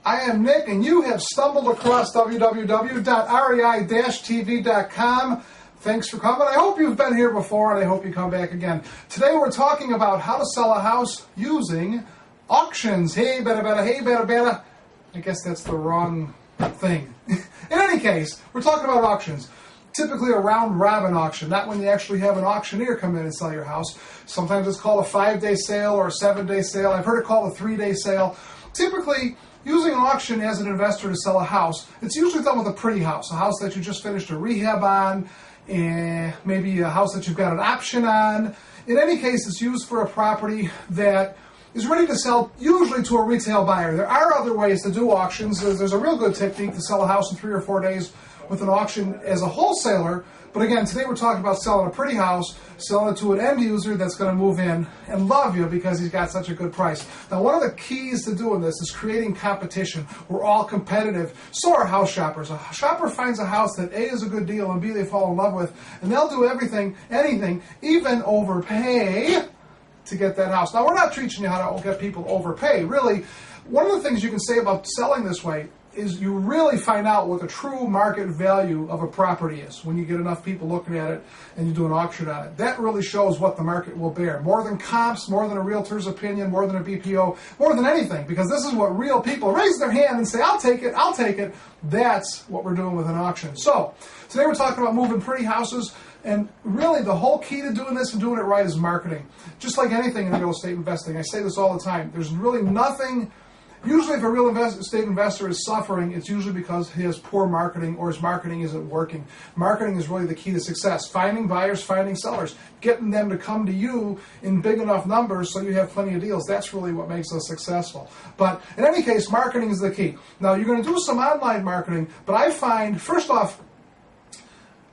I am Nick, and you have stumbled across www.rei-tv.com. Thanks for coming. I hope you've been here before, and I hope you come back again. Today we're talking about how to sell a house using auctions. Hey, bada. I guess that's the wrong thing. In any case, we're talking about auctions. Typically a round-robin auction, not when you actually have an auctioneer come in and sell your house. Sometimes it's called a 5-day sale or a 7-day sale. I've heard it called a 3-day sale. Typically, using an auction as an investor to sell a house, it's usually done with a pretty house, a house that you just finished a rehab on, and maybe a house that you've got an option on. In any case, it's used for a property that is ready to sell, usually to a retail buyer. There are other ways to do auctions. There's a real good technique to sell a house in 3 or 4 days with an auction as a wholesaler. But again, today we're talking about selling a pretty house, selling it to an end user that's going to move in and love you because he's got such a good price. Now, one of the keys to doing this is creating competition. We're all competitive. So are house shoppers. A shopper finds a house that A, is a good deal, and B, they fall in love with, and they'll do everything, anything, even overpay to get that house. Now, we're not teaching you how to get people to overpay. Really, one of the things you can say about selling this way is you really find out what the true market value of a property is when you get enough people looking at it and you do an auction on it. That really shows what the market will bear. More than comps, more than a realtor's opinion, more than a BPO, more than anything, because this is what real people raise their hand and say, I'll take it, I'll take it. That's what we're doing with an auction. So today we're talking about moving pretty houses, and really the whole key to doing this and doing it right is marketing. Just like anything in real estate investing, I say this all the time, there's really nothing. Usually if a real estate investor is suffering, it's usually because he has poor marketing or his marketing isn't working. Marketing is really the key to success. Finding buyers, finding sellers, getting them to come to you in big enough numbers so you have plenty of deals. That's really what makes us successful. But in any case, marketing is the key. Now, you're going to do some online marketing, but I find, first off,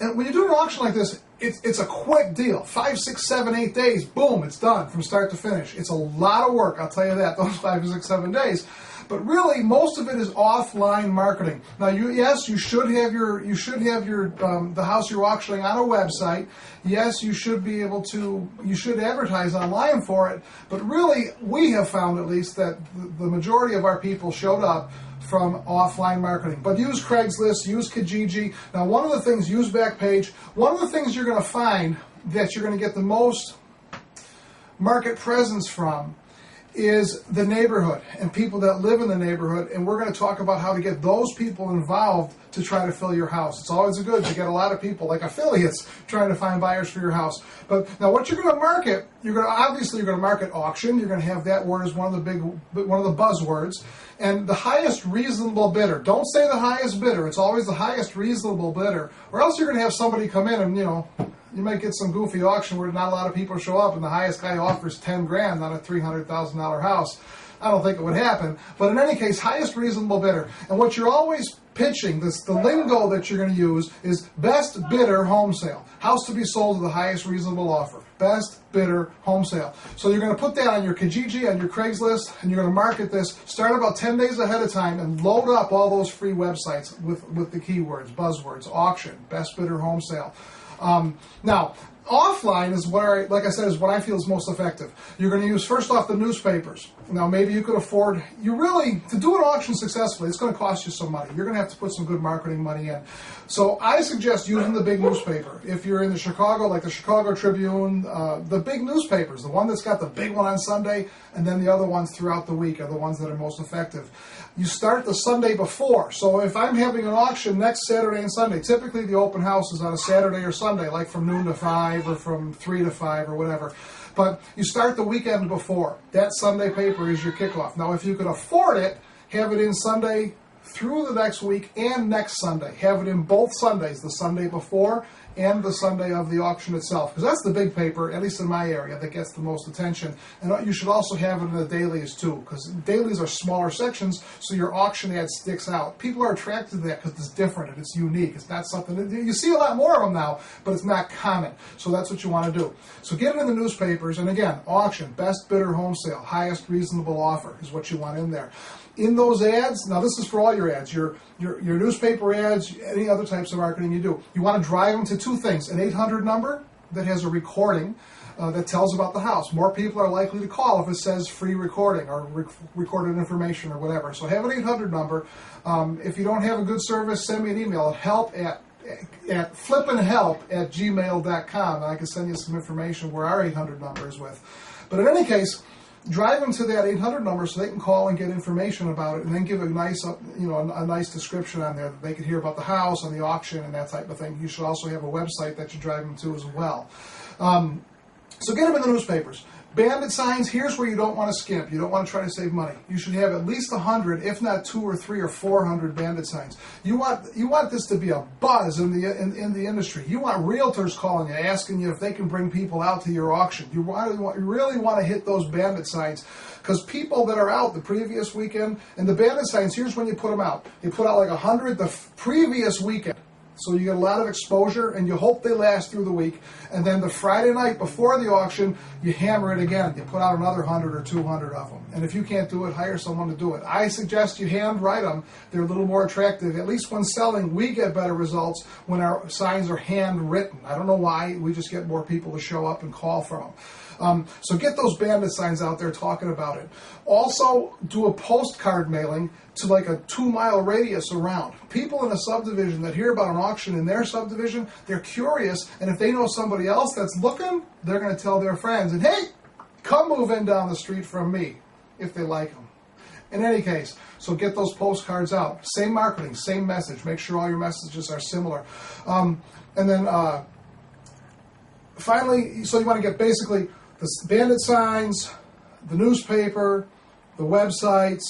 and when you do an auction like this, it's a quick deal. 5, 6, 7, 8 days, boom, it's done from start to finish. It's a lot of work, I'll tell you that, those 5 to 6, 7 days. But really, most of it is offline marketing. Now, yes, you should have your the house you're auctioning on a website. Yes, you should be able to. You should advertise online for it. But really, we have found at least that the majority of our people showed up from offline marketing. But use Craigslist, use Kijiji. Now, one of the things, use Backpage. One of the things you're going to find that you're going to get the most market presence from is the neighborhood and people that live in the neighborhood, and we're going to talk about how to get those people involved to try to fill your house. It's always good to get a lot of people, like affiliates, trying to find buyers for your house. But now what you're going to market, you're going to market auction. You're going to have that word as one of the buzzwords. And the highest reasonable bidder. Don't say the highest bidder. It's always the highest reasonable bidder, or else you're going to have somebody come in and, you might get some goofy auction where not a lot of people show up and the highest guy offers $10,000 on a $300,000 house. I don't think it would happen. But in any case, highest reasonable bidder. And what you're always pitching, the lingo that you're going to use is best bidder home sale. House to be sold to the highest reasonable offer. Best bidder home sale. So you're going to put that on your Kijiji, on your Craigslist, and you're going to market this. Start about 10 days ahead of time and load up all those free websites with the keywords, buzzwords, auction, best bidder home sale. Now, offline is like I said, is what I feel is most effective. You're going to use, first off, the newspapers. Now, maybe you could afford, to do an auction successfully, it's going to cost you some money. You're going to have to put some good marketing money in. So I suggest using the big newspaper. If you're in the Chicago, like the Chicago Tribune, the big newspapers, the one that's got the big one on Sunday, and then the other ones throughout the week are the ones that are most effective. You start the Sunday before. So if I'm having an auction next Saturday and Sunday, typically the open house is on a Saturday or Sunday, like from noon to 5 or from 3 to 5 or whatever. But you start the weekend before. That Sunday paper is your kickoff. Now, if you could afford it, have it in Sunday through the next week and next Sunday. Have it in both Sundays, the Sunday before and the Sunday of the auction itself, because that's the big paper, at least in my area, that gets the most attention. And you should also have it in the dailies too, because dailies are smaller sections, so your auction ad sticks out. People are attracted to that because it's different and it's unique. It's not something you see a lot more of them now, but it's not common. So that's what you want to do. So get it in the newspapers, and again, auction, best bidder home sale, highest reasonable offer is what you want in there. In those ads, now this is for all your ads, your newspaper ads, any other types of marketing you do. You want to drive them to two things: an 800 number that has a recording that tells about the house. More people are likely to call if it says free recording or recorded information or whatever. So have an 800 number. If you don't have a good service, send me an email at help@flippinhelp@gmail.com, and I can send you some information where our 800 number is with. But in any case, drive them to that 800 number so they can call and get information about it, and then give a nice, a nice description on there that they can hear about the house and the auction and that type of thing. You should also have a website that you drive them to as well. So get them in the newspapers. Bandit signs, here's where you don't want to skimp. You don't want to try to save money. You should have at least 100, if not 200 or 300 or 400 bandit signs. You want this to be a buzz in the industry. You want realtors calling you, asking you if they can bring people out to your auction. You really want to hit those bandit signs, because people that are out the previous weekend, and the bandit signs, here's when you put them out. You put out like 100 the previous weekend. So you get a lot of exposure, and you hope they last through the week. And then the Friday night before the auction, you hammer it again. You put out another 100 or 200 of them. And if you can't do it, hire someone to do it. I suggest you hand write them. They're a little more attractive. At least when selling, we get better results when our signs are handwritten. I don't know why. We just get more people to show up and call from them. So get those bandit signs out there talking about it. Also, do a postcard mailing to like a 2-mile radius around. People in a subdivision that hear about an auction in their subdivision, they're curious, and if they know somebody else that's looking, they're going to tell their friends, and hey, come move in down the street from me, if they like them. In any case, so get those postcards out. Same marketing, same message. Make sure all your messages are similar. And then finally, so you want to get basically the bandit signs, the newspaper, the websites,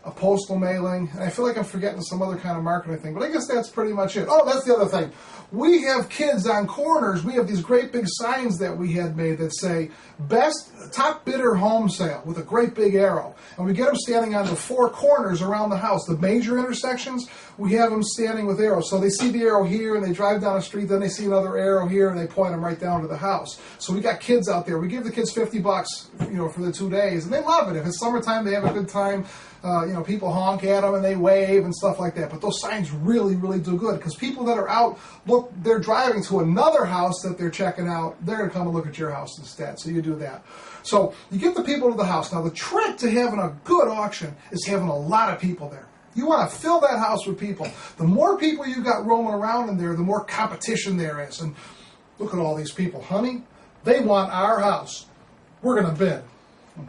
a postal mailing, and I feel like I'm forgetting some other kind of marketing thing, but I guess that's pretty much it. Oh, that's the other thing. We have kids on corners. We have these great big signs that we had made that say, best top bidder home sale, with a great big arrow. And we get them standing on the 4 corners around the house. The major intersections, we have them standing with arrows. So they see the arrow here, and they drive down the street, then they see another arrow here, and they point them right down to the house. So we got kids out there. We give the kids $50, for the 2 days, and they love it. If it's summertime, they have a good time. People honk at them and they wave and stuff like that. But those signs really, really do good, because people that are out, look, they're driving to another house that they're checking out. They're going to come and look at your house instead. So you do that. So you get the people to the house. Now, the trick to having a good auction is having a lot of people there. You want to fill that house with people. The more people you got roaming around in there, the more competition there is. And look at all these people. Honey, they want our house. We're going to bid.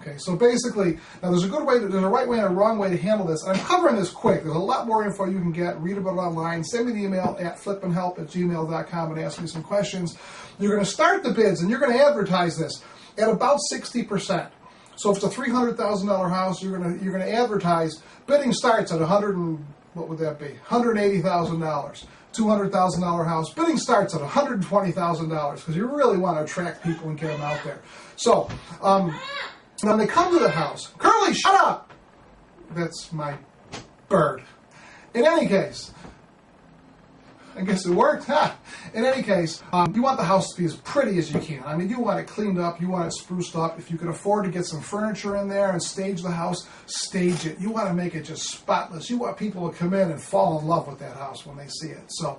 Okay, so basically, now there's a right way and a wrong way to handle this. And I'm covering this quick. There's a lot more info you can get. Read about it online. Send me the email at flippinhelp@gmail.com and ask me some questions. You're going to start the bids, and you're going to advertise this at about 60%. So if it's a $300,000 house, you're going to advertise. Bidding starts at $180,000. $200,000 house. Bidding starts at $120,000, because you really want to attract people and get them out there. So, when they come to the house, Curly, shut up! That's my bird. In any case, I guess it worked, huh? In any case, you want the house to be as pretty as you can. I mean, you want it cleaned up, you want it spruced up. If you can afford to get some furniture in there and stage the house, stage it. You want to make it just spotless. You want people to come in and fall in love with that house when they see it. So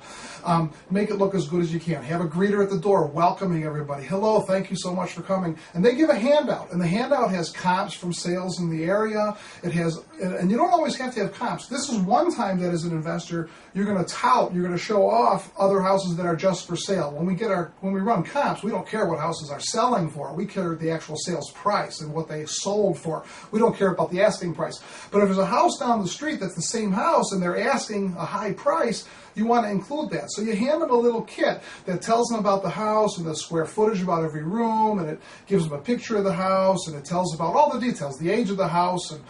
make it look as good as you can. Have a greeter at the door welcoming everybody. Hello, thank you so much for coming. And they give a handout, and the handout has comps from sales in the area. It has, and you don't always have to have comps. This is one time that as an investor, you're going to tout, you're going to show off other houses that are just for sale. When we run comps, we don't care what houses are selling for. We care the actual sales price and what they sold for. We don't care about the asking price. But if there's a house down the street that's the same house and they're asking a high price, you want to include that. So you hand them a little kit that tells them about the house and the square footage about every room, and it gives them a picture of the house, and it tells about all the details, the age of the house, and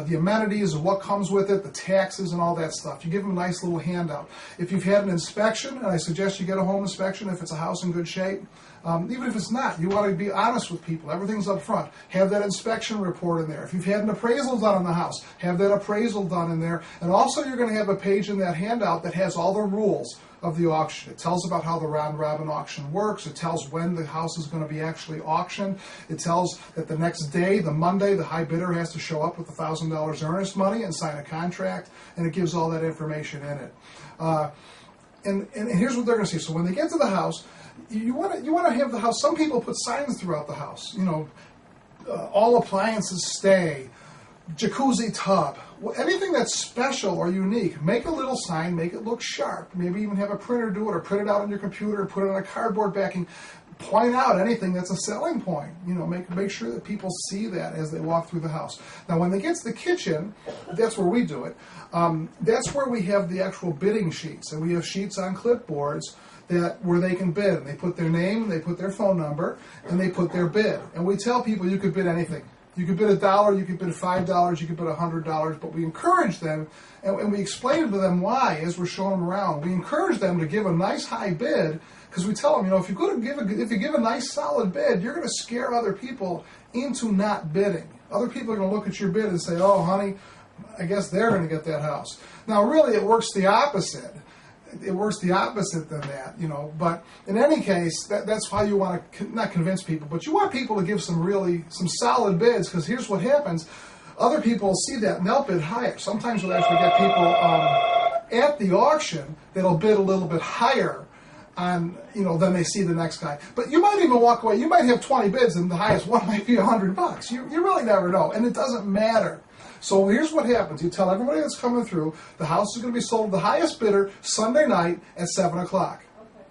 the amenities and what comes with it, the taxes and all that stuff. You give them a nice little handout. If you've had an inspection, and I suggest you get a home inspection if it's a house in good shape, even if it's not, you want to be honest with people. Everything's up front. Have that inspection report in there. If you've had an appraisal done on the house, have that appraisal done in there. And also you're going to have a page in that handout that has all the rules of the auction. It tells about how the round-robin auction works. It tells when the house is going to be actually auctioned. It tells that the next day, the Monday, the high bidder has to show up with $1,000 earnest money and sign a contract, and it gives all that information in it. And here's what they're going to see. So when they get to the house, You want to have the house. Some people put signs throughout the house. All appliances stay, jacuzzi tub, anything that's special or unique. Make a little sign, make it look sharp. Maybe even have a printer do it, or print it out on your computer, or put it on a cardboard backing. Point out anything that's a selling point. Make sure that people see that as they walk through the house. Now, when they get to the kitchen, that's where we do it. That's where we have the actual bidding sheets, and we have sheets on clipboards where they can bid. And they put their name, they put their phone number, and they put their bid. And we tell people you could bid anything. You could bid $1, you could bid $5, you could bid $100, but we encourage them, and we explain to them why as we're showing them around. We encourage them to give a nice high bid, because we tell them, if you give a nice solid bid, you're going to scare other people into not bidding. Other people are going to look at your bid and say, oh, honey, I guess they're going to get that house. Now, really, it works the opposite. It works the opposite than that, But in any case, that's why you want to not convince people, but you want people to give some solid bids, because here's what happens. Other people see that and they'll bid higher. Sometimes we'll actually get people at the auction that'll bid a little bit higher on, than they see the next guy. But you might even walk away. You might have 20 bids and the highest one might be $100. You really never know, and it doesn't matter. So here's what happens. You tell everybody that's coming through, the house is going to be sold to the highest bidder Sunday night at 7 o'clock.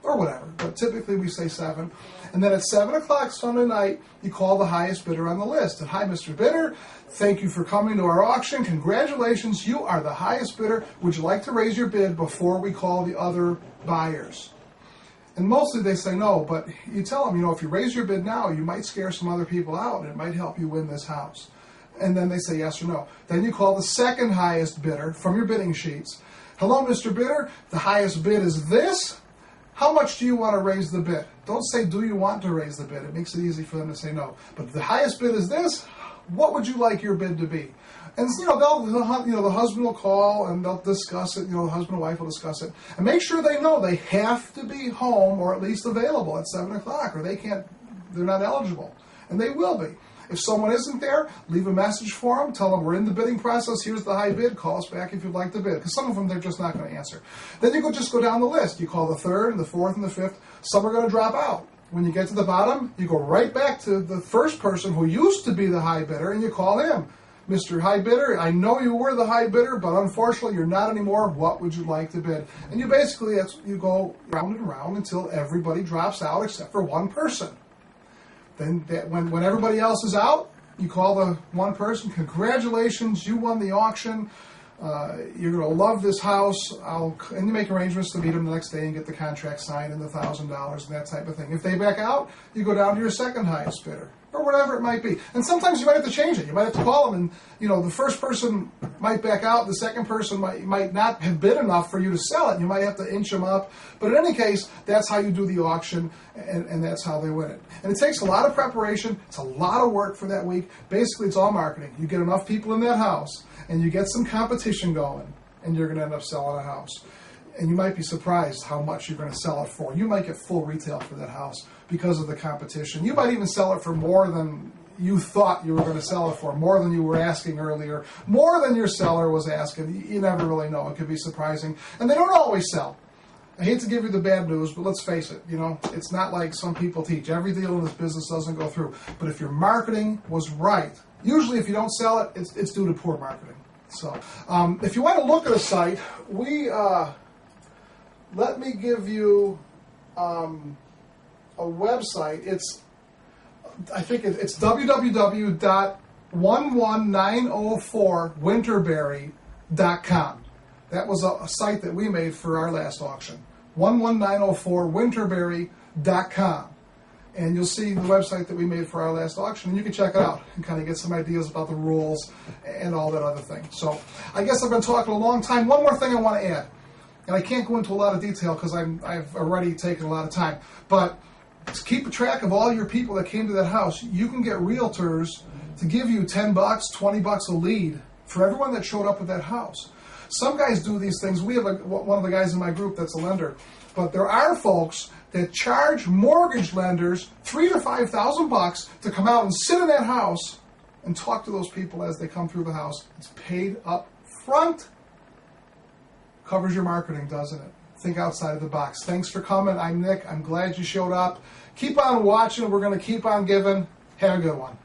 Or whatever, but typically we say 7. And then at 7 o'clock Sunday night, you call the highest bidder on the list. And, hi, Mr. Bidder, thank you for coming to our auction. Congratulations, you are the highest bidder. Would you like to raise your bid before we call the other buyers? And mostly they say no, but you tell them, if you raise your bid now, you might scare some other people out, and it might help you win this house. And then they say yes or no. Then you call the second highest bidder from your bidding sheets. Hello, Mr. Bidder, the highest bid is this. How much do you want to raise the bid? Don't say, do you want to raise the bid? It makes it easy for them to say no. But the highest bid is this. What would you like your bid to be? And the husband will call and they'll discuss it. The husband and wife will discuss it, and make sure they know they have to be home or at least available at 7 o'clock, or they're not eligible, and they will be. If someone isn't there, leave a message for them. Tell them we're in the bidding process. Here's the high bid. Call us back if you'd like to bid. Because some of them, they're just not going to answer. Then you just go down the list. You call the third and the fourth and the fifth. Some are going to drop out. When you get to the bottom, you go right back to the first person who used to be the high bidder, and you call him. Mr. High Bidder, I know you were the high bidder, but unfortunately you're not anymore. What would you like to bid? And you basically, you go round and round until everybody drops out except for one person. Then when everybody else is out, you call the one person. Congratulations, you won the auction. You're going to love this house. And you make arrangements to meet them the next day and get the contract signed and the $1,000 and that type of thing. If they back out, you go down to your second highest bidder, or whatever it might be. And sometimes you might have to change it. You might have to call them, and the first person might back out. The second person might not have bid enough for you to sell it. You might have to inch them up. But in any case, that's how you do the auction, and that's how they win it. And it takes a lot of preparation. It's a lot of work for that week. Basically, it's all marketing. You get enough people in that house, and you get some competition going, and you're going to end up selling a house. And you might be surprised how much you're going to sell it for. You might get full retail for that house because of the competition. You might even sell it for more than you thought you were going to sell it for, more than you were asking earlier, more than your seller was asking. You never really know. It could be surprising. And they don't always sell. I hate to give you the bad news, but let's face it, it's not like some people teach. Every deal in this business doesn't go through. But if your marketing was right, usually if you don't sell it, it's due to poor marketing. So if you want to look at a site, let me give you a website. I think it's www.11904winterberry.com. That was a site that we made for our last auction. 11904winterberry.com. And you'll see the website that we made for our last auction, and you can check it out and kind of get some ideas about the rules and all that other thing. So I guess I've been talking a long time. One more thing I want to add, and I can't go into a lot of detail because I've already taken a lot of time, but to keep a track of all your people that came to that house, you can get realtors to give you $10, $20 a lead for everyone that showed up at that house. Some guys do these things. We have one of the guys in my group that's a lender, but there are folks that charge mortgage lenders $3,000 to $5,000 to come out and sit in that house and talk to those people as they come through the house. It's paid up front. Covers your marketing, doesn't it? think outside of the box. Thanks for coming. I'm Nick. I'm glad you showed up. Keep on watching. We're going to keep on giving. Have a good one.